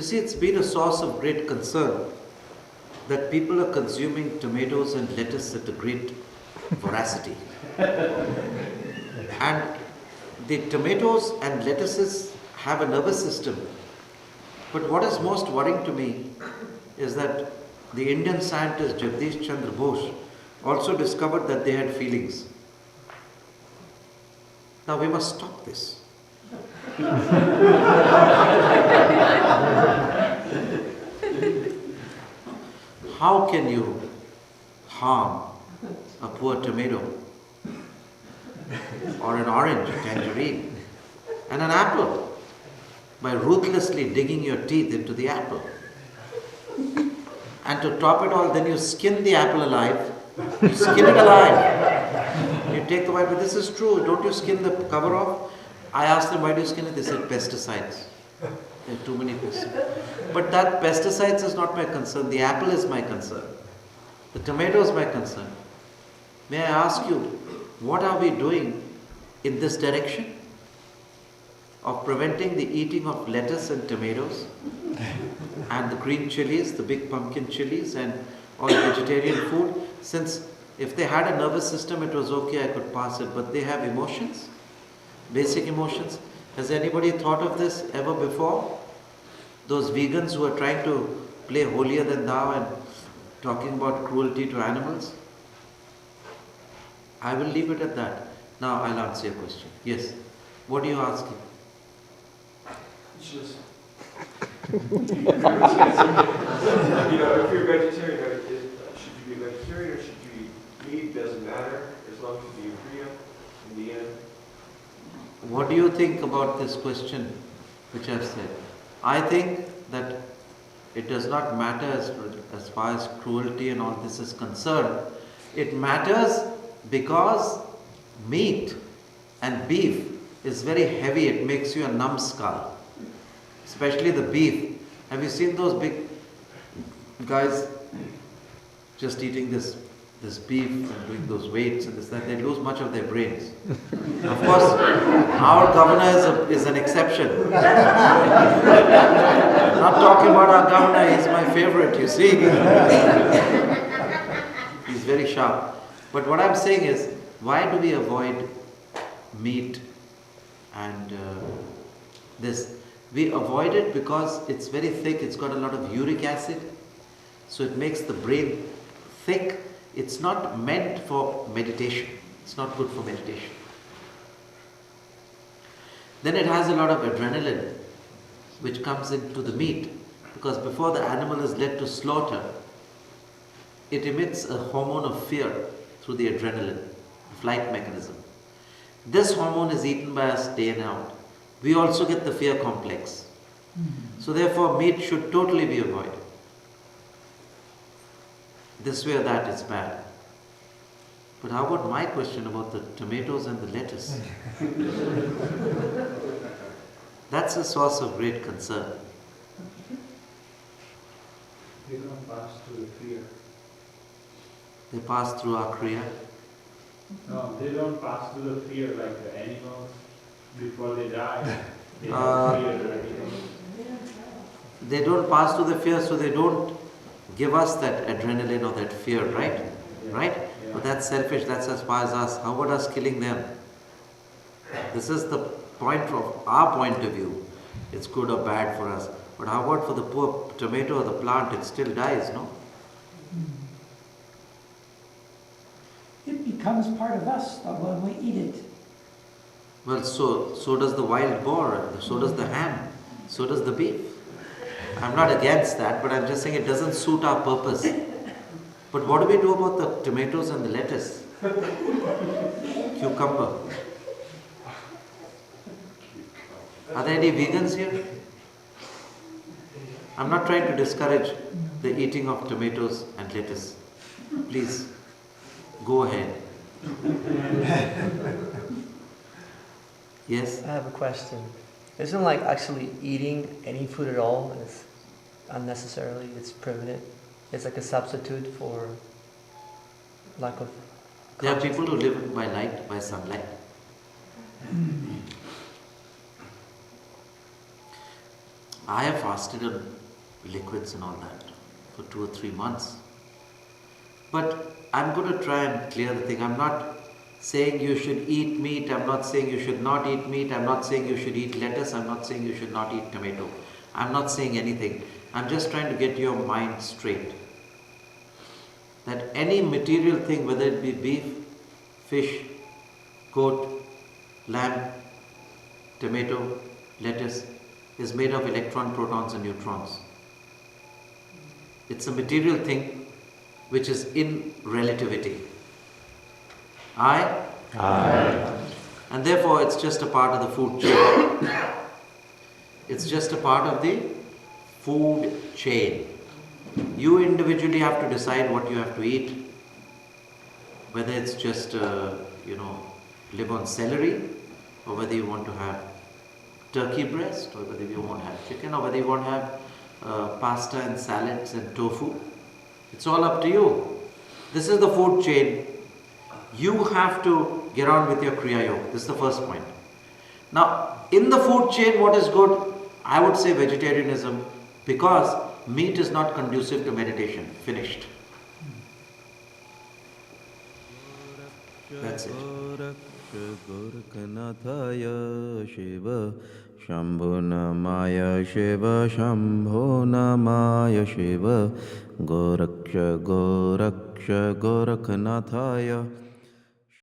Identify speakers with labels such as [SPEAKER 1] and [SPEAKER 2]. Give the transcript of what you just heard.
[SPEAKER 1] see, it's been a source of great concern that people are consuming tomatoes and lettuce at a great voracity. And the tomatoes and lettuces have a nervous system. But what is most worrying to me is that the Indian scientist Jagdish Chandra Bose also discovered that they had feelings. Now we must stop this. How can you harm a poor tomato or an orange, a tangerine, and an apple by ruthlessly digging your teeth into the apple? And to top it all, then you skin the apple alive. You skin it alive. You take the white, but this is true. Don't you skin the cover off? I asked them, why do you skin it? They said, pesticides. There are too many pesticides. But that pesticides is not my concern. The apple is my concern. The tomato is my concern. May I ask you, what are we doing in this direction of preventing the eating of lettuce and tomatoes and the green chilies, the big pumpkin chilies and all vegetarian food? Since if they had a nervous system, it was okay, I could pass it, but they have emotions, basic emotions. Has anybody thought of this ever before? Those vegans who are trying to play holier than thou and talking about cruelty to animals? I will leave it at that. Now I'll answer your question. Yes. What are you asking?
[SPEAKER 2] Just, if you're vegetarian, should you be vegetarian or should you eat meat? Doesn't matter as long as you agree in the end.
[SPEAKER 1] What do you think about this question which I've said? I think that it does not matter as far as cruelty and all this is concerned. It matters because meat and beef is very heavy. It makes you a numbskull, especially the beef. Have you seen those big guys just eating this beef and doing those weights and this, that? They lose much of their brains. Of course, our governor is an exception. Not talking about our governor, he's my favorite, you see. He's very sharp. But what I'm saying is, why do we avoid meat and this? We avoid it because it's very thick, it's got a lot of uric acid, so it makes the brain thick. It's not meant for meditation. It's not good for meditation. Then it has a lot of adrenaline which comes into the meat, because before the animal is led to slaughter, it emits a hormone of fear through the adrenaline, flight mechanism. This hormone is eaten by us day and out. We also get the fear complex. So therefore meat should totally be avoided. This way or that is bad. But how about my question about the tomatoes and the lettuce? That's a source of great concern.
[SPEAKER 3] They don't pass through the fear.
[SPEAKER 1] They pass through our kriya.
[SPEAKER 3] No, they don't pass through the fear like the animals before they die. They have fear or anything.
[SPEAKER 1] They don't pass through the fear, so they don't give us that adrenaline or that fear, right?
[SPEAKER 3] Yeah.
[SPEAKER 1] Right?
[SPEAKER 3] Yeah.
[SPEAKER 1] But that's selfish, that's as far as us. How about us killing them? This is the point from our point of view. It's good or bad for us. But how about for the poor tomato or the plant? It still dies, no?
[SPEAKER 4] It becomes part of us when we eat it.
[SPEAKER 1] Well, so does the wild boar, so does the ham, so does the beef. I'm not against that, but I'm just saying it doesn't suit our purpose. But what do we do about the tomatoes and the lettuce? Cucumber. Are there any vegans here? I'm not trying to discourage the eating of tomatoes and lettuce. Please, go ahead. Yes?
[SPEAKER 5] I have a question. Isn't like actually eating any food at all is unnecessarily, it's prohibited? It's like a substitute for lack of
[SPEAKER 1] There are people who live by light, by sunlight. I have fasted on liquids and all that for 2 or 3 months. But I'm going to try and clear the thing. I'm not saying you should eat meat. I'm not saying you should not eat meat. I'm not saying you should eat lettuce. I'm not saying you should not eat tomato. I'm not saying anything. I'm just trying to get your mind straight. That any material thing, whether it be beef, fish, goat, lamb, tomato, lettuce, is made of electron, protons and neutrons. It's a material thing which is in relativity. Aye? And therefore it's just a part of the food chain. It's just a part of the food chain. You individually have to decide what you have to eat. Whether it's just, live on celery, or whether you want to have turkey breast, or whether you want to have chicken, or whether you want to have pasta and salads and tofu. It's all up to you. This is the food chain. You have to get on with your Kriya Yoga. This is the first point. Now, in the food chain, what is good? I would say vegetarianism, because meat is not conducive to meditation. Finished. That's it.
[SPEAKER 6] Gurunathaya Shiva Shambho Namaya Shiva Shambho Namaya Shiva Goraksha Goraksha Goraknathaya